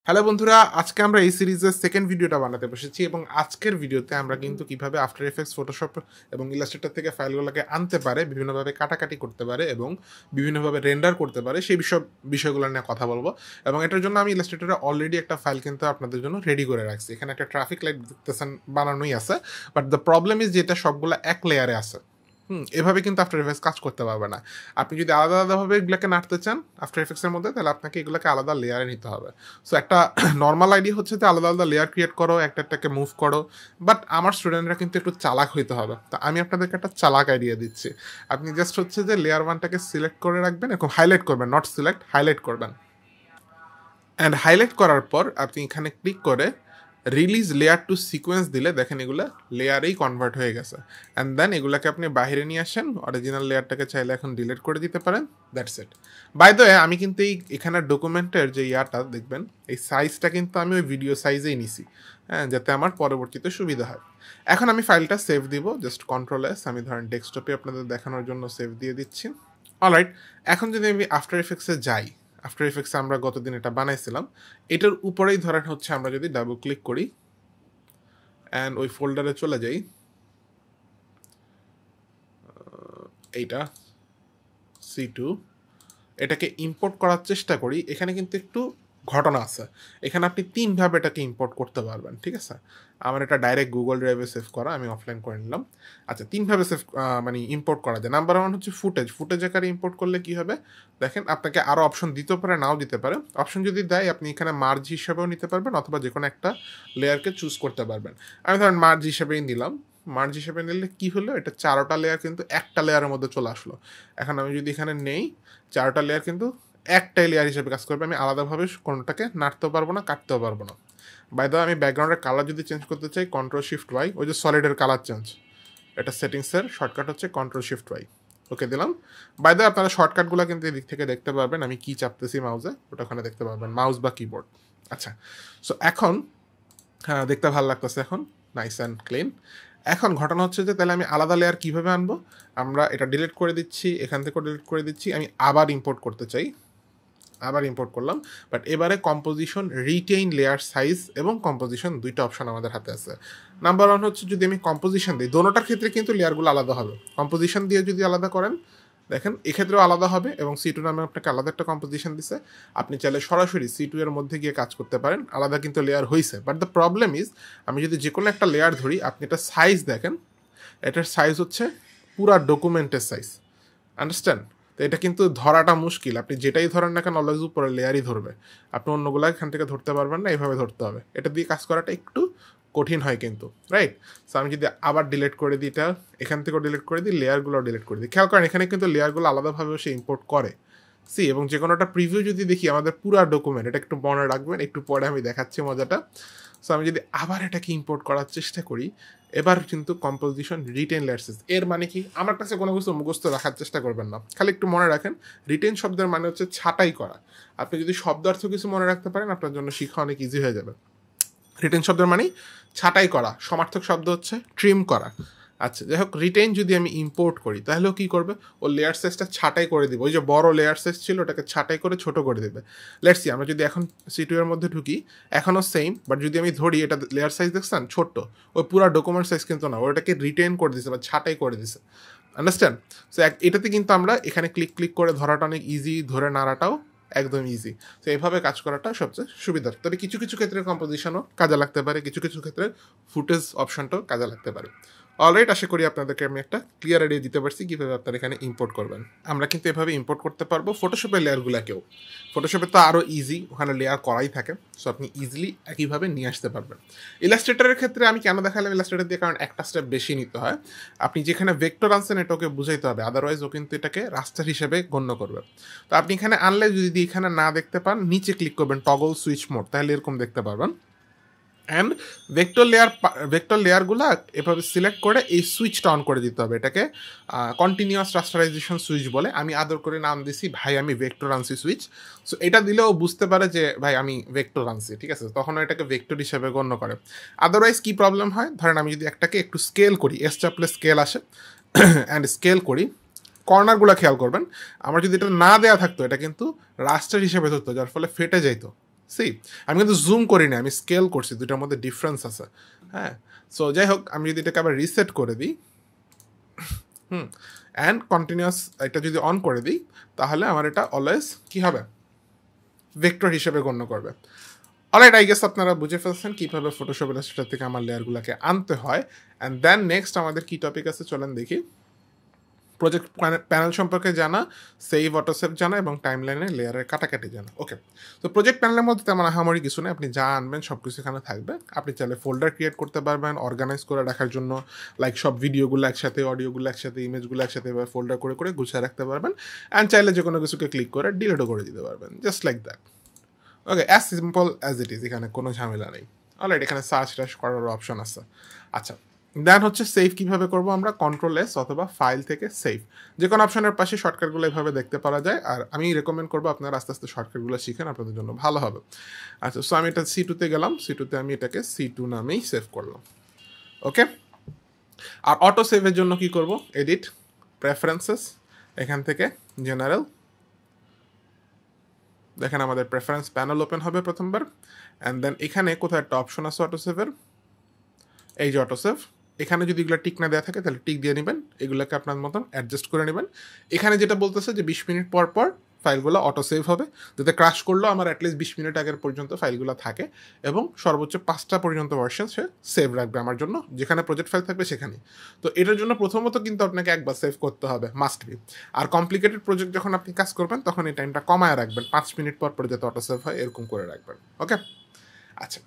Hello বন্ধুরা, আজকে আমরা এই সিরিজের সেকেন্ড ভিডিওটা বানাতে বসেছি এবং আজকের ভিডিওতে আমরা কিন্তু কিভাবে আফটার এফেক্টস, ফটোশপ এবং ইলাস্ট্রেটর থেকে ফাইলগুলোকে আনতে পারে, বিভিন্নভাবে কাটাকাটি করতে পারে এবং বিভিন্নভাবে রেন্ডার করতে পারে সেই বিষয়গুলো নিয়ে কথা বলবো। এবং এটার জন্য আমি ইলাস্ট্রেটরে অলরেডি একটা ফাইল কিন্তু আপনাদের জন্য রেডি করে রাখছি। এখানে একটা ট্রাফিক লাইট দেখতেছেন বানানোই আছে, বাট দ্য প্রবলেম ইজ যেটা সবগুলো এক লেয়ারে আছে। এভাবে কিন্তু আফটার এফেক্টস কাজ করতে পারবে না। আপনি যদি আলাদা আলাদাভাবে এগুলোকে নাড়তে চান আফটার এফেক্টসের মধ্যে, তাহলে আপনাকে এগুলোকে আলাদা লেয়ারে নিতে হবে। সো একটা নর্মাল আইডিয়া হচ্ছে যে আলাদা আলাদা লেয়ার ক্রিয়েট করো, একটাকে মুভ করো। বাট আমার স্টুডেন্টরা কিন্তু একটু চালাক হইতে হবে, তো আমি আপনাদেরকে একটা চালাক আইডিয়া দিচ্ছি। আপনি জাস্ট হচ্ছে যে লেয়ার ওয়ানটাকে সিলেক্ট করে রাখবেন, এরকম হাইলাইট করবেন, নট সিলেক্ট, হাইলাইট করবেন। অ্যান্ড হাইলাইট করার পর আপনি এখানে ক্লিক করে রিলিজ লেয়ার টু সিকোয়েন্স দিলে দেখেন এগুলো লেয়ারেই কনভার্ট হয়ে গেছে। অ্যান্ড দেন এগুলোকে আপনি বাইরে নিয়ে আসেন, অরিজিনাল লেয়ারটাকে চাইলে এখন ডিলিট করে দিতে পারেন। That's it. By the way, আমি কিন্তু এখানে ডকুমেন্টের যে ইয়াটা দেখবেন, এই সাইজটা কিন্তু আমি ওই ভিডিও সাইজেই নিছি, হ্যাঁ, যাতে আমার পরবর্তীতে সুবিধা হয়। এখন আমি ফাইলটা সেভ দিব, জাস্ট কন্ট্রোল এস, আমি ধরেন ডেস্কটপে আপনাদের দেখানোর জন্য সেভ দিয়ে দিচ্ছি। অলরাইট, এখন যদি আমি আফটার এফেক্টসে যাই, আফটার এফেক্টসে আমরা গতদিন এটা বানাইছিলাম, এটার উপরেই ধরেন হচ্ছে আমরা যদি ডাবল ক্লিক করি অ্যান্ড ওই ফোল্ডারে চলে যাই, এইটা C2, এটাকে ইম্পোর্ট করার চেষ্টা করি। এখানে কিন্তু একটু ঘটনা আছে, এখানে আপনি তিনভাবে এটাকে ইম্পোর্ট করতে পারবেন, ঠিক আছে? আমার এটা ডাইরেক্ট গুগল ড্রাইভে সেভ করা, আমি অফলাইন করে নিলাম। আচ্ছা, তিনভাবে সেভ মানে ইম্পোর্ট করা যায়। নাম্বার ওয়ান হচ্ছে ফুটেজ আকারে ইম্পোর্ট করলে কি হবে দেখেন, আপনাকে আরও অপশন দিতে পারে, নাও দিতে পারে। অপশন যদি দেয় আপনি এখানে মার্জ হিসাবেও নিতে পারবেন, অথবা যে কোনো একটা লেয়ারকে চুজ করতে পারবেন। আমি ধরেন মার্জ হিসাবেই নিলাম। মার্জ হিসেবে নিলে কি হলো, এটা 4টা লেয়ার কিন্তু একটা লেয়ারের মধ্যে চলে আসলো। এখন আমি যদি এখানে নেই, 4টা লেয়ার কিন্তু একটাই লেয়ার হিসেবে কাজ করবে। আমি আলাদাভাবে কোনোটাকে নাড়তেও পারবো না, কাটতেও পারবো না। বাই দ্য আমি ব্যাকগ্রাউন্ডের কালার যদি চেঞ্জ করতে চাই, Ctrl+Shift+Y, ওই যে সলিডের কালার চেঞ্জ, এটা সেটিংসের শর্টকাট হচ্ছে Ctrl+Shift+Y, ওকে দিলাম। বাই দ্য আপনারা শর্টকাটগুলো কিন্তু এদিক থেকে দেখতে পারবেন, আমি কি চাপতেছি মাউসে ওটা ওখানে দেখতে পারবেন, মাউস বা কিবোর্ড। আচ্ছা, সো এখন হ্যাঁ, দেখতে ভালো লাগতেছে, এখন নাইস অ্যান্ড ক্লিন। এখন ঘটনা হচ্ছে যে তাহলে আমি আলাদা লেয়ার কীভাবে আনবো, আমরা এটা ডিলিট করে দিচ্ছি, এখান থেকেও ডিলিট করে দিচ্ছি। আমি আবার ইম্পোর্ট করতে চাই, আবার ইম্পোর্ট করলাম, বাট এবারে কম্পোজিশন, রিটেইন লেয়ার সাইজ এবং কম্পোজিশন, দুইটা অপশন আমাদের হাতে আছে। নাম্বার ওয়ান হচ্ছে যদি আমি কম্পোজিশন দিই, দোনোটার ক্ষেত্রে কিন্তু লেয়ারগুলো আলাদা হবে। কম্পোজিশন দিয়ে যদি আলাদা করেন দেখেন এক্ষেত্রেও আলাদা হবে, এবং C2 নামে আপনাকে আলাদা একটা কম্পোজিশন দিছে। আপনি চাইলে সরাসরি C2 এর মধ্যে গিয়ে কাজ করতে পারেন, আলাদা কিন্তু লেয়ার হয়েছে। বাট দ্য প্রবলেম ইজ, আমি যদি যে কোনো একটা লেয়ার ধরি, আপনি এটা সাইজ দেখেন, এটার সাইজ হচ্ছে পুরা ডকুমেন্টের সাইজ, আন্ডারস্ট্যান্ড? তো এটা কিন্তু ধরাটা মুশকিল, আপনি যেটাই ধরেন না কেন অলওয়েজ উপরে লেয়ারই ধরবে, আপনি অন্যগুলো এখান থেকে ধরতে পারবেন না, এইভাবে ধরতে হবে। এটা দিয়ে কাজ করাটা একটু কঠিন হয় কিন্তু, রাইট? সো আমি যদি আবার ডিলিট করে দিই, এটা এখান থেকেও ডিলিট করে দিই, লেয়ারগুলো ডিলিট করে দিই, খেয়াল করেন এখানে কিন্তু লেয়ারগুলো আলাদাভাবে সে ইম্পোর্ট করে। এবং যে কোনো একটা প্রিভিউ যদি দেখি আমাদের পুরা ডকুমেন্ট, এটা একটু মনে রাখবেন, একটু পরে আমি দেখাচ্ছি মজাটা। সো আমি যদি আবার এটাকে ইম্পোর্ট করার চেষ্টা করি, এবার কিন্তু কম্পোজিশন, রিটেন লেয়ার সাইজ, এর মানে কি, আমার কাছে কোনো কিছু মুখস্থ রাখার চেষ্টা করবেন না, খালি একটু মনে রাখেন রিটেন শব্দের মানে হচ্ছে ছাঁটাই করা। আপনি যদি শব্দার্থ কিছু মনে রাখতে পারেন, আপনার জন্য শিক্ষা অনেক ইজি হয়ে যাবে। রিটেন শব্দের মানে ছাঁটাই করা, সমার্থক শব্দ হচ্ছে ট্রিম করা। আচ্ছা, যাই হোক, রিটেন যদি আমি ইম্পোর্ট করি তাহলেও কী করবে, ও লেয়ার সাইজটা ছাঁটাই করে দিবে, ওই যে বড় লেয়ার সাইজ ছিল ওটাকে ছাঁটাই করে ছোট করে দেবে। লেটস সি, আমরা যদি এখন C2 এর মধ্যে ঢুকি, এখনও সেম, বাট যদি আমি ধরি এটা লেয়ার সাইজ দেখছেন ছোট্ট, ওই পুরো ডকুমেন্ট সাইজ কিন্তু না, ওটাকে রিটেন করে দিছে বা ছাঁটাই করে দিছে, আন্ডারস্ট্যান্ড? সো এটাতে কিন্তু আমরা এখানে ক্লিক করে ধরাটা অনেক ইজি, ধরে নাড়াটাও একদম ইজি। তো এইভাবে কাজ করাটা সবচেয়ে সুবিধার। তবে কিছু কিছু ক্ষেত্রে কম্পোজিশনও কাজে লাগতে পারে, কিছু কিছু ক্ষেত্রে ফুটেজ অপশনটাও কাজে লাগতে পারে। অলরাইট, আশা করি আপনাদেরকে আমি একটা ক্লিয়ার আইডিয়া দিতে পারছি কীভাবে আপনারা এখানে ইম্পোর্ট করবেন। আমরা কিন্তু এভাবে ইম্পোর্ট করতে পারবো ফটোশপের লেয়ারগুলোকেও। ফটোশপে তো আরও ইজি, ওখানে লেয়ার করাই থাকে, সো আপনি ইজিলি একইভাবে নিয়ে আসতে পারবেন। ইলাস্ট্রেটরের ক্ষেত্রে আমি কেন দেখালাম ইলাস্ট্রেটর দিয়ে, কারণ একটা স্টেপ বেশি নিতে হয়। আপনি যেখানে ভেক্টর আনছেন এটা ওকে বুঝাইতে হবে, আদারওয়াইজ ও কিন্তু এটাকে রাস্টার হিসেবে গণ্য করবে। তো আপনি এখানে আনলে যদি এখানে না দেখতে পান, নিচে ক্লিক করবেন টগল সুইচ মোড, তাহলে এরকম দেখতে পারবেন। অ্যান্ড ভেক্টর লেয়ারগুলো এভাবে সিলেক্ট করে এই সুইচটা অন করে দিতে হবে, এটাকে কন্টিনিউয়াস রাস্টারাইজেশন সুইচ বলে। আমি আদর করে নাম দিছি ভাই আমি ভেক্টর আনছি সুইচ। সো এটা দিলেও বুঝতে পারে যে ভাই আমি ভেক্টর আনছি, ঠিক আছে? তখন এটাকে ভেক্টর হিসেবে গণ্য করে। আদারওয়াইজ কী প্রবলেম হয়, ধরেন আমি যদি একটাকে একটু স্কেল করি, এস চাপলে স্কেল আসে, অ্যান্ড স্কেল করি, কর্নারগুলো খেয়াল করবেন, আমার যদি এটা না দেওয়া থাকতো এটা কিন্তু রাস্টার হিসেবে ধরতো, যার ফলে ফেটে যাইতো। সি আমি কিন্তু জুম করি না, আমি স্কেল করছি, দুটার মধ্যে ডিফারেন্স আছে। হ্যাঁ, সো যাই হোক, আমি যদি এটাকে আবার রিসেট করে দিই, অ্যান্ড কন্টিনিউয়াস এটা যদি অন করে দিই, তাহলে আমার এটা অলওয়েজ কী হবে, ভেক্টর হিসেবে গণ্য করবে। অলরাইট, আই গেস আপনারা বুঝে ফেলছেন কীভাবে ফটোশপ ইলাস্ট্রেটর থেকে আমার লেয়ারগুলোকে আনতে হয়। অ্যান্ড দেন নেক্সট আমাদের কী টপিক আছে চলেন দেখি। প্রজেক্ট প্যানেল সম্পর্কে জানা, সেভ অটো সেভ জানা এবং টাইমলাইনে লেয়ারের কাটাকাটি জানা। ওকে, তো প্রজেক্ট প্যানেলের মধ্যে তেমন আহামরি কিছু নেই, আপনি যা আনবেন সব কিছু এখানে থাকবে। আপনি চাইলে ফোল্ডার ক্রিয়েট করতে পারবেন অর্গানাইজ করে রাখার জন্য, লাইক সব ভিডিওগুলো একসাথে, অডিওগুলো একসাথে, ইমেজগুলো একসাথে এভাবে ফোল্ডার করে করে গুছিয়ে রাখতে পারবেন। অ্যান্ড চাইলে যে কোনো কিছুকে ক্লিক করে ডিলিটও করে দিতে পারবেন, just like that. Okay, as simple as it is, এখানে কোনো ঝামেলা নেই। অলরাইট, এখানে সার্চ টার্চ করার অপশন আছে। আচ্ছা, দেন হচ্ছে সেভ কীভাবে করবো আমরা, কন্ট্রোল-S অথবা ফাইল থেকে সেভ, যে কোনো অপশনের পাশে শর্টকাটগুলো এভাবে দেখতে পারা যায়। আর আমি রেকমেন্ড করবো আপনারা আস্তে আস্তে শর্টকাটগুলো শিখেন, আপনাদের জন্য ভালো হবে। আচ্ছা, সো আমি এটা C2-তে গেলাম, C2-তে আমি এটাকে C2 নামেই সেভ করলাম। ওকে, আর অটো সেভের জন্য কি করব, এডিট, প্রেফারেন্সেস, এখান থেকে জেনারেল, দেখেন আমাদের প্রেফারেন্স প্যানেল ওপেন হবে প্রথমবার। অ্যান্ড দেন এখানে কোথাও একটা অপশন আছে অটো সেভের, এই যে অটো সেভ, এখানে যদি এগুলো টিক না দেওয়া থাকে তাহলে টিক দিয়ে নেবেন, এগুলোকে আপনার মতন অ্যাডজাস্ট করে নেবেন। এখানে যেটা বলতেছে যে 20 মিনিট পর পর ফাইলগুলো অটো সেভ হবে, যাতে ক্রাশ করলেও আমার অ্যাটলিস্ট 20 মিনিট আগের পর্যন্ত ফাইলগুলো থাকে, এবং সর্বোচ্চ 5টা পর্যন্ত ভার্সন সে সেভ রাখবে আমার জন্য, যেখানে প্রজেক্ট ফাইল থাকবে সেখানে। তো এটার জন্য প্রথমত কিন্তু আপনাকে একবার সেভ করতে হবে, মাস্ট বি। আর কমপ্লিকেটেড প্রজেক্ট যখন আপনি কাজ করবেন তখন এই টাইমটা কমায় রাখবেন, 5 মিনিট পর পর যাতে অটো সেভ হয় এরকম করে রাখবেন। ওকে, আচ্ছা,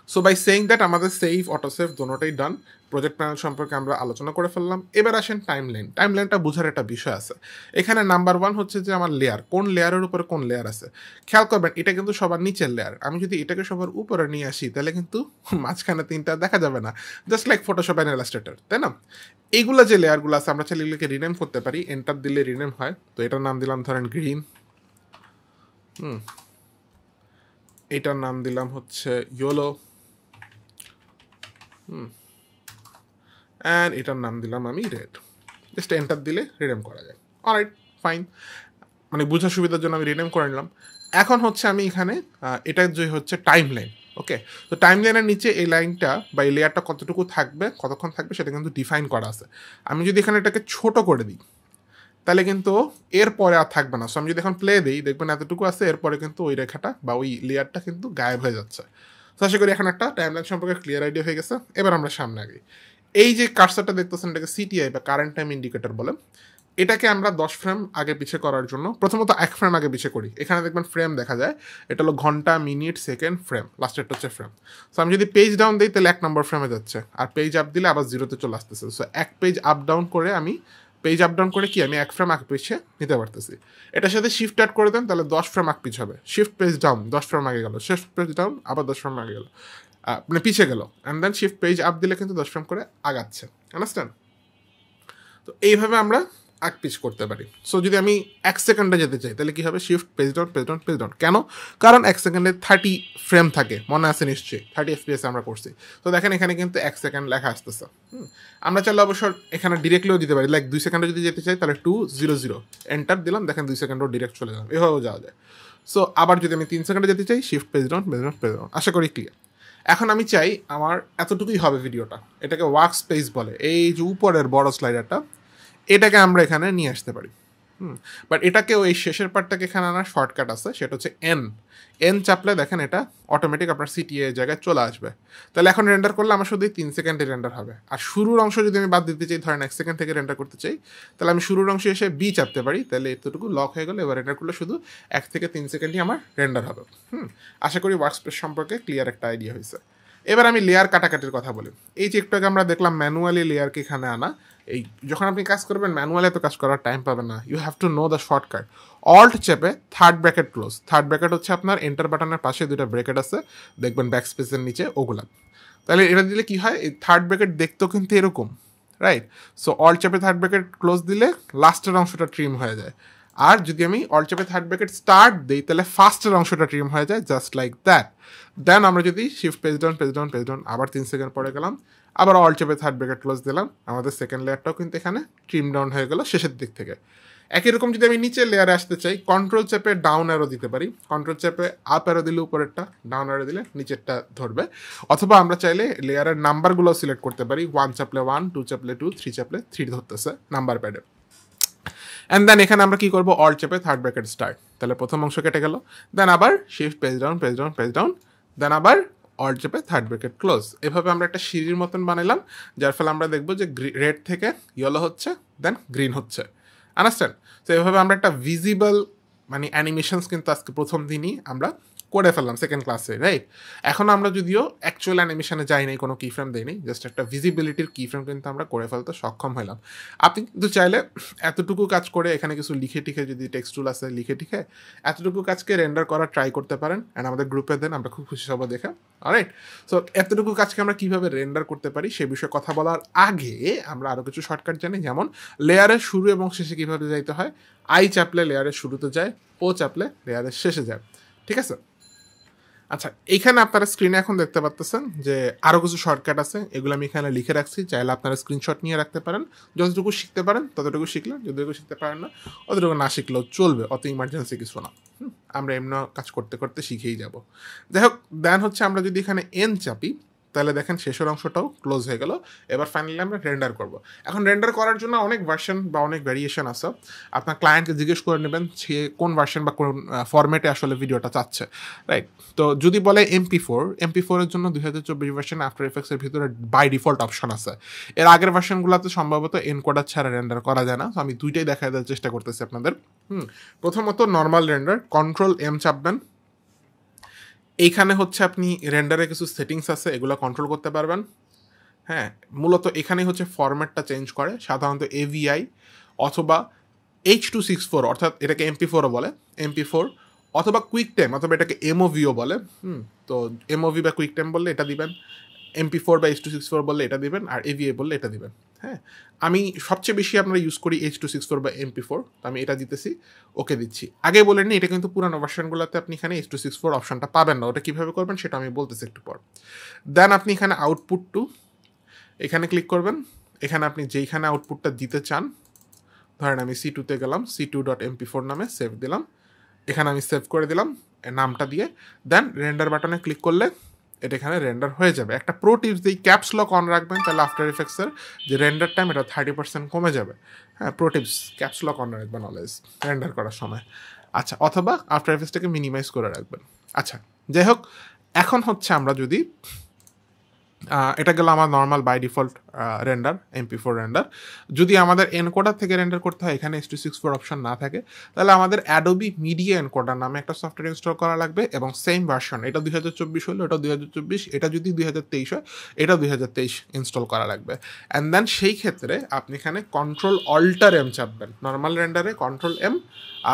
সো বাই সেইং দ্যাট আমাদের সেভ অটো সেভ দোনোটাই ডান। প্রজেক্ট প্যানেল সম্পর্কে আমরা আলোচনা করে ফেললাম। এবার আসেন টাইমলাইন। টাইমলাইনটা বোঝার একটা বিষয় আছে এখানে। নাম্বার 1 হচ্ছে যে আমার লেয়ার, কোন লেয়ারের উপরে কোন লেয়ার আছে। খেয়াল করবেন এটা কিন্তু সবার নিচের লেয়ার, আমি যদি এটাকে সবার উপরে নিয়ে আসি তাহলে কিন্তু মাঝখানে 3টা দেখা যাবে না, just like Photoshop and Illustrator, তাই না? এইগুলো যে লেয়ারগুলো আছে আমরা চাইলে এগুলোকে রিনেম করতে পারি, এন্টার দিলে রিনেম হয়। তো এটার নাম দিলাম ধরেন গ্রিন, এটার নাম দিলাম হচ্ছে ইয়েলো, অ্যান্ড এটার নাম দিলাম আমি রেড। জাস্ট এন্টার দিলে রিনেম করা যায়। অলরাইট, ফাইন, মানে বোঝার সুবিধার জন্য আমি রিনেম করে নিলাম। এখন হচ্ছে আমি এখানে এটা যে হচ্ছে টাইম লাইন। ওকে, তো টাইম লাইনের নিচে এই লাইনটা বা এই লেয়ারটা কতটুকু থাকবে, কতক্ষণ থাকবে সেটা কিন্তু ডিফাইন করা আছে। আমি যদি এখানে এটাকে ছোট করে দিই তাহলে কিন্তু এরপরে আর থাকবে না। সো আমি যদি এখন প্লে দিই দেখবেন এতটুকু আছে, এরপরে কিন্তু ওই রেখাটা বা ওই লেয়ারটা কিন্তু গায়েব হয়ে যাচ্ছে। তো আশা করি এখন একটা টাইমলাইন সম্পর্কে ক্লিয়ার আইডিয়া হয়ে গেছে। এবার আমরা সামনে আগে এই যে কার্সারটা দেখতেছেন এটাকে CTI বা কারেন্ট টাইম ইন্ডিকেটর বলে। এটাকে আমরা 10 ফ্রেম আগে পিছে করার জন্য প্রথমত 1 ফ্রেম আগে পিছে করি। এখানে দেখবেন ফ্রেম দেখা যায়, এটা হলো ঘন্টা, মিনিট, সেকেন্ড, ফ্রেম, লাস্টেরটা হচ্ছে ফ্রেম। সো আমি যদি পেজ ডাউন দিই তাহলে 1 নম্বর ফ্রেমে যাচ্ছে, আর পেজ আপ দিলে আবার 0-তে চলে আসতেছে। সো 1 পেজ আপ ডাউন করে আমি কি আমি 1 ফ্রেম আগ পিছিয়ে নিতে পারতেছি। এটার সাথে শিফট অ্যাড করে দেন তাহলে 10 ফ্রেম আগ পিছ হবে। শিফট পেজ ডাউন 10 ফ্রেম আগে গেল, শিফট পেজ ডাউন আবার 10 ফ্রেম আগে গেল, মানে পিছিয়ে গেল। And then shift page up দিলে কিন্তু 10 ফ্রেম করে আগাচ্ছে। আন্ডারস্ট্যান্ড? তো এইভাবে আমরা আগ পিছ করতে পারি। সো যদি আমি 1 সেকেন্ডে যেতে চাই তাহলে কী হবে, shift page down page down page down. কেন? কারণ 1 সেকেন্ডে 30 ফ্রেম থাকে, মনে আছে নিশ্চয়ই, 30 FPS আমরা করছি। তো দেখেন এখানে কিন্তু 1 সেকেন্ড লেখা আসতেছে। আমরা চাইলে অবশ্য এখানে ডিরেক্টলিও দিতে পারি, লাইক 2 সেকেন্ডে যদি যেতে চাই তাহলে 200 এন্টার দিলাম, দেখেন 2 সেকেন্ডও ডিরেক্ট চলে গেলাম, এভাবেও যাওয়া যায়। সো আবার যদি আমি 3 সেকেন্ডে যেতে চাই, shift page down page down page down. আশা করি ক্লিয়ার। এখন আমি চাই আমার এতটুকুই হবে ভিডিওটা, এটাকে ওয়ার্ক স্পেস বলে, এই যে উপরের বড় স্লাইডারটা, এটাকে আমরা এখানে নিয়ে আসতে পারি। বাট এটাকে ওই শেষের পার্টটাকে এখানে আনার শর্টকাট আছে, সেটা হচ্ছে এন চাপলে দেখেন এটা অটোমেটিক আপনার CTA এর জায়গায় চলে আসবে। তাহলে এখন রেন্ডার করলে আমার শুধু 3 সেকেন্ডে রেন্ডার হবে। আর শুরুর অংশ যদি আমি বাদ দিতে চাই, ধরেন 1 সেকেন্ড থেকে রেন্ডার করতে চাই, তাহলে আমি শুরুর অংশে এসে B চাপতে পারি, তাহলে এতটুকু লক হয়ে গেলে এবার রেন্ডার করলে শুধু 1 থেকে 3 সেকেন্ডই আমার রেন্ডার হবে। আশা করি ওয়ার্কস্পেস সম্পর্কে ক্লিয়ার একটা আইডিয়া হয়েছে। এবার আমি লেয়ার কাটাকাটির কথা বলি। এই যে একটু আগে আমরা দেখলাম ম্যানুয়ালি লেয়ারকে এখানে আনা। এই যখন আপনি কাজ করবেন ম্যানুয়ালি তো কাজ করার টাইম পাবেন না, you have to know the shortcut. Alt চেপে third bracket close, third bracket হচ্ছে আপনার এন্টার বাটনের পাশে 2টা ব্র্যাকেট আছে দেখবেন ব্যাক স্পেসের নিচে, ওগুলা। তাহলে এটা দিলে কি হয়, এই থার্ড ব্র্যাকেট দেখতেও কিন্তু এরকম, রাইট? সো অল্ট চেপে থার্ড ব্র্যাকেট ক্লোজ দিলে লাস্টের অংশটা ট্রিম হয়ে যায়। আর যদি আমি অল্ট চেপে থার্ড ব্র্যাকেট স্টার্ট দিই তাহলে ফার্স্টের অংশটা ট্রিম হয়ে যায়, জাস্ট লাইক দ্যাট। দেন আমরা যদি shift page down page down page down আবার 3 সেকেন্ড পরে গেলাম, আবার অল্ট চেপে থার্ড ব্র্যাকেট ক্লোজ দিলাম, আমাদের সেকেন্ড লেয়ারটাও কিন্তু এখানে ট্রিম ডাউন হয়ে গেল শেষের দিক থেকে। একই রকম যদি আমি নিচের লেয়ারে আসতে চাই, কন্ট্রোল চেপে ডাউন অ্যারো দিতে পারি, কন্ট্রোল চেপে আপ অ্যারো দিলে উপরেরটা, ডাউন অ্যারো দিলে নিচেরটা ধরবে। অথবা আমরা চাইলে লেয়ারের নাম্বারগুলো সিলেক্ট করতে পারি, 1 চাপলে 1, 2 চাপলে 2, 3 চাপলে 3 ধরতেছে নাম্বার প্যাডে। অ্যান্ড দেন এখানে আমরা কি করবো, অল্ট চেপে থার্ড ব্র্যাকেট স্টার্ট, তাহলে প্রথম অংশ কেটে গেল। দেন আবার shift page down page down page down, then আবার অল্ট চেপে থার্ড ব্র্যাকেট ক্লোজ। এভাবে আমরা একটা সিঁড়ির মতন বানাইলাম, যার ফলে আমরা দেখবো যে রেড থেকে ইয়েলো হচ্ছে, দেন গ্রিন হচ্ছে। আন্ডারস্ট্যান্ড? তো এভাবে আমরা একটা ভিজিবল মানে অ্যানিমেশনস কিন্তু আজকে প্রথম দিনই আমরা করে ফেললাম সেকেন্ড ক্লাসে, রাইট? এখন আমরা যদিও অ্যাকচুয়াল অ্যানিমেশনে যাই নাই, কোনো কিফ্রেম দেই নাই, জাস্ট একটা ভিজিবিলিটির কিফ্রেম কিন্তু আমরা করে ফেলতে সক্ষম হলাম। আপনি কিন্তু চাইলে এতটুকু কাজ করে এখানে কিছু লিখে টিখে, যদি টেক্সট টুল আছে লিখে টিখে এতটুকু কাজকে রেন্ডার করার ট্রাই করতে পারেন, অ্যান্ড আমাদের গ্রুপে দেন, আমরা খুব খুশি হবো দেখে। অলরাইট, সো এতটুকু কাজকে আমরা কীভাবে রেন্ডার করতে পারি সে বিষয়ে কথা বলার আগে আমরা আরও কিছু শর্টকাট জানি, যেমন লেয়ারের শুরু এবং শেষে কীভাবে যাইতে হয়। আই চাপলে লেয়ারের শুরুতে যায়, ও চাপলে লেয়ারের শেষে যায়, ঠিক আছে? আচ্ছা, এইখানে আপনারা স্ক্রিনে এখন দেখতে পাচ্ছেন যে আরও কিছু শর্টকাট আছে, এগুলো আমি এখানে লিখে রাখছি, চাইলে আপনারা স্ক্রিনশট নিয়ে রাখতে পারেন। যতটুকু শিখতে পারেন ততটুকু শিখলেন, যতটুকু শিখতে পারেন না অতটুকু না শিখলেও চলবে, অত ইমার্জেন্সি কিছু না। আমরা এমনি কাজ করতে করতে শিখেই যাব। যাই হোক, দেন হচ্ছে আমরা যদি এখানে এন চাপি, তাহলে দেখেন শেষের অংশটাও ক্লোজ হয়ে গেল। এবার ফাইনালি আমরা রেন্ডার করব। এখন রেন্ডার করার জন্য অনেক ভার্সন বা অনেক ভ্যারিয়েশন আছে, আপনার ক্লায়েন্টকে জিজ্ঞেস করে নেবেন সে কোন ভার্সন বা কোন ফরম্যাটে আসলে ভিডিওটা চাচ্ছে, রাইট? তো যদি বলে MP4 এর জন্য 2024 ভার্সন আফটার এফেক্টসের ভিতরে বাই ডিফল্ট অপশন আছে। এর আগের ভার্সনগুলোতে সম্ভবত এনকোডার ছাড়া রেন্ডার করা যায় না, তো আমি দুইটাই দেখাই দেওয়ার চেষ্টা করতেছি আপনাদের। প্রথমত নর্মাল রেন্ডার, কন্ট্রোল এম চাপবেন। এইখানে হচ্ছে আপনি রেন্ডারে কিছু সেটিংস আছে, এগুলো কন্ট্রোল করতে পারবেন। হ্যাঁ, মূলত এখানেই হচ্ছে ফরম্যাটটা চেঞ্জ করে, সাধারণত AVI অথবা H.264, অর্থাৎ এটাকে MP4ও বলে, MP4 অথবা কুইক টাইম, অথবা এটাকে MOVও বলে। তো MOV বা কুইক টাইম বললে এটা দিবেন, MP4 বা H.264 বললে এটা দিবেন, আর AVI বললে এটা দিবেন। হ্যাঁ, আমি সবচেয়ে বেশি আমরা ইউজ করি H.264 বা MP4, তো আমি এটা দিতেছি, ওকে দিচ্ছি। আগে বলে নিই, এটা কিন্তু পুরানো ভার্সনগুলোতে আপনি এখানে H.264 অপশনটা পাবেন না, ওটা কীভাবে করবেন সেটা আমি বলতেছি একটু পর। দেন আপনি এখানে আউটপুট টু এখানে ক্লিক করবেন, এখানে আপনি যেইখানে আউটপুটটা দিতে চান, ধরেন আমি C2-তে গেলাম, C2.mp4 নামে সেভ দিলাম, এখানে আমি সেভ করে দিলাম নামটা দিয়ে। দেন রেন্ডার বাটনে ক্লিক করলে এটা এখানে রেন্ডার হয়ে যাবে। একটা প্রো টিপস দিই, ক্যাপস লক অন রাখবেন, তাহলে আফটার এফেক্টসের যে রেন্ডার টাইম এটা 30% কমে যাবে। হ্যাঁ, pro tips, caps lock on রাখবেন অলওয়েজ রেন্ডার করার সময়। আচ্ছা, অথবা আফটার এফেক্টসটাকে মিনিমাইজ করে রাখবেন। আচ্ছা, যাই হোক, এখন হচ্ছে আমরা যদি এটা গেল আমার normal by default render, MP4 render. যদি আমাদের এনকোডার থেকে রেন্ডার করতে হয়, এখানে H.264 অপশন না থাকে, তাহলে আমাদের অ্যাডোবি মিডিয়া এনকোডার নামে একটা সফটওয়্যার ইনস্টল করা লাগবে, এবং সেম ভার্সন, এটা 2024 হলো, এটা 2024, এটা যদি 2023 হয়, এটা 2023 ইনস্টল করা লাগবে। অ্যান্ড দেন সেই ক্ষেত্রে আপনি এখানে কন্ট্রোল অল্টার এম চাপবেন, নর্মাল রেন্ডারে কন্ট্রোল এম,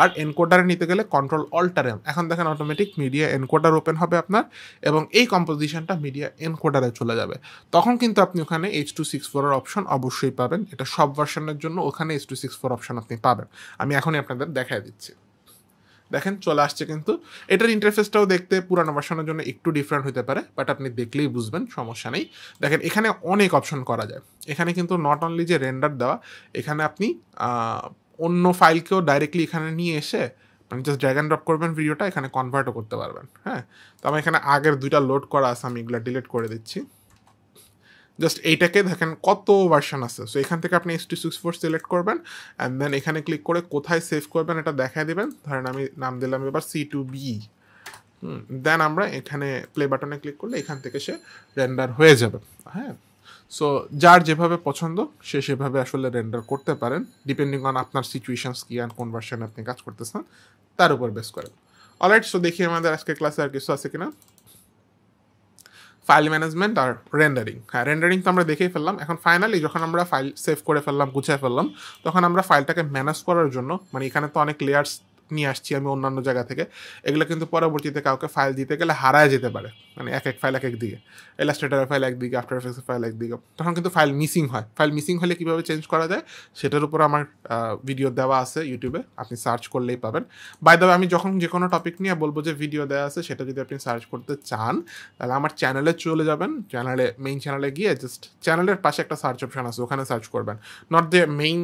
আর এনকোডারে নিতে গেলে কন্ট্রোল অল্টার এম। এখন দেখেন অটোমেটিক মিডিয়া এনকোডার ওপেন হবে আপনার, এবং এই কম্পোজিশনটা মিডিয়া এনকোডারে চলে যাবে। তখন কিন্তু আপনি ওখানে H.264 এর অপশন অবশ্যই পাবেন, এটা সব ভার্সনের জন্য ওখানে H.264 অপশন আপনি পাবেন। আমি এখনই আপনাদের দেখাই দিচ্ছি, দেখেন চলে আসছে। কিন্তু এটার ইন্টারফেসটাও দেখতে পুরানো ভার্সনের জন্য একটু ডিফারেন্ট হতে পারে, বাট আপনি দেখলেই বুঝবেন, সমস্যা নেই। দেখেন এখানে অনেক অপশন করা যায়, এখানে কিন্তু নট অনলি যে রেন্ডার দেওয়া, এখানে আপনি অন্য ফাইলকেও ডাইরেক্টলি এখানে নিয়ে এসে মানে জাস্ট ড্র্যাগ অ্যান্ড ড্রপ করবেন, ভিডিওটা এখানে কনভার্টও করতে পারবেন। হ্যাঁ, তো আমি এখানে আগের দুইটা লোড করা আছে, আমি এগুলো ডিলিট করে দিচ্ছি। জাস্ট এইটাকে দেখেন কত ভার্সন আছে। সো এখান থেকে আপনি H.264 সিলেক্ট করবেন, অ্যান্ড দেন এখানে ক্লিক করে কোথায় সেভ করবেন এটা দেখায় দেবেন। ধরেন আমি নাম দিলাম এবার C2B। দেন আমরা এখানে প্লে বাটনে ক্লিক করলে এখান থেকে সে রেন্ডার হয়ে যাবে। হ্যাঁ, সো যার যেভাবে পছন্দ সে সেভাবে আসলে রেন্ডার করতে পারেন, ডিপেন্ডিং অন আপনার সিচুয়েশনস কি আর কোন ভার্সনে আপনি কাজ করতেছেন তার উপর বেস করেন। অলরাইট, সো দেখি আমাদের আজকে ক্লাসে আর কিছু আছে কিনা। ফাইল ম্যানেজমেন্ট আর রেন্ডারিং। হ্যাঁ, রেন্ডারিং তো আমরা দেখেই ফেললাম। এখন ফাইনালি যখন আমরা ফাইল সেভ করে ফেললাম, গুছিয়ে ফেললাম, তখন আমরা ফাইলটাকে ম্যানেজ করার জন্য, মানে এখানে তো অনেক লেয়ার্স নিয়ে আসছি আমি অন্যান্য জায়গা থেকে, এগুলো কিন্তু পরবর্তীতে কাউকে ফাইল দিতে গেলে হারায় যেতে পারে, মানে এক ফাইল এক দিকে, ইলাস্ট্রেটরের ফাইল একদিকে, আফটার এফেক্টসের ফাইল একদিকে, তখন কিন্তু ফাইল মিসিং হয়। ফাইল মিসিং হলে কীভাবে চেঞ্জ করা যায় সেটার উপর আমার ভিডিও দেওয়া আছে ইউটিউবে, আপনি সার্চ করলেই পাবেন। বাই দ্য ওয়ে, আমি যখন যে কোনো টপিক নিয়ে বলবো যে ভিডিও দেওয়া আছে, সেটা যদি আপনি সার্চ করতে চান তাহলে আমার চ্যানেলে চলে যাবেন, মেইন চ্যানেলে গিয়ে জাস্ট চ্যানেলের পাশে একটা সার্চ অপশন আছে, ওখানে সার্চ করবেন, not the main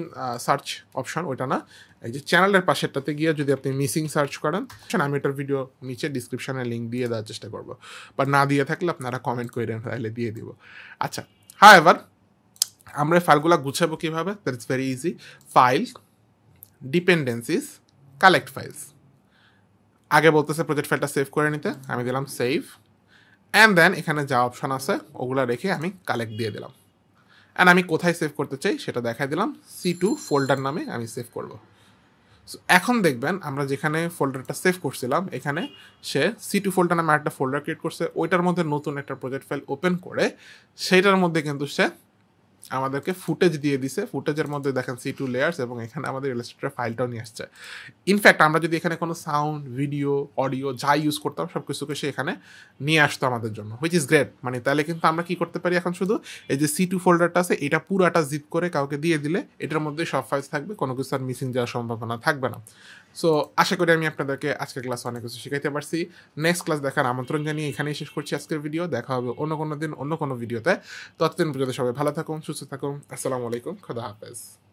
search option, ওইটা না, এই যে চ্যানেলের পাশেরটাতে গিয়ে যদি আপনি মিসিং সার্চ করেন, আমি এটার ভিডিও নিচে ডিসক্রিপশনে লিঙ্ক দিয়ে দেওয়ার চেষ্টা করবো, বা না দিয়ে থাকলে আপনারা কমেন্ট করেন, তাহলে দিয়ে দিব। আচ্ছা, হ্যাঁ, এবার আমরা এই ফাইলগুলো গুছাবো কীভাবে? That is very easy. File, dependencies, collect files. আগে বলতেছে প্রজেক্ট ফাইলটা সেভ করে নিতে, আমি দিলাম সেভ, অ্যান্ড দেন এখানে যা অপশন আছে ওগুলো রেখে আমি কালেক্ট দিয়ে দিলাম, অ্যান্ড আমি কোথায় সেভ করতে চাই সেটা দেখাই দিলাম, C2 ফোল্ডার নামে আমি সেভ করব। সো এখন দেখবেন আমরা যেখানে ফোল্ডারটা সেভ করছিলাম, এখানে সে C2 ফোল্ডার নামে একটা ফোল্ডার ক্রিয়েট করছে, ওইটার মধ্যে নতুন একটা প্রজেক্ট ফাইল ওপেন করে সেইটার মধ্যে কিন্তু সে আমাদেরকে ফুটেজ দিয়ে দিছে। ফুটেজের মধ্যে দেখেন C2 লেয়ার্স, এবং এখানে আমাদের ইলাস্ট্রেটর ফাইলটাও নিয়ে আসছে। ইনফ্যাক্ট আমরা যদি এখানে কোনো সাউন্ড, ভিডিও, অডিও যা ইউজ করতাম সব কিছুকে সে এখানে নিয়ে আসতো আমাদের জন্য, হুইচ ইজ গ্রেট। মানে তাহলে কিন্তু আমরা কি করতে পারি এখন, শুধু এই যে C2 ফোল্ডারটা আছে এটা পুরাটা জিপ করে কাউকে দিয়ে দিলে এটার মধ্যে সব ফাইলস থাকবে, কোনো কিছু আর মিসিং যাওয়ার সম্ভাবনা থাকবে না। সো আশা করি আমি আপনাদেরকে আজকের ক্লাসে অনেক কিছু শিখাইতে পারছি। নেক্সট ক্লাস দেখার আমন্ত্রণ জানিয়ে এখানেই শেষ করছি আজকের ভিডিও। দেখা হবে অন্য কোনো দিন অন্য কোনো ভিডিওতে। ততদিন পর্যন্ত সবাই ভালো থাকুন, সুস্থ থাকুন। আসসালামু আলাইকুম, খোদা হাফেজ।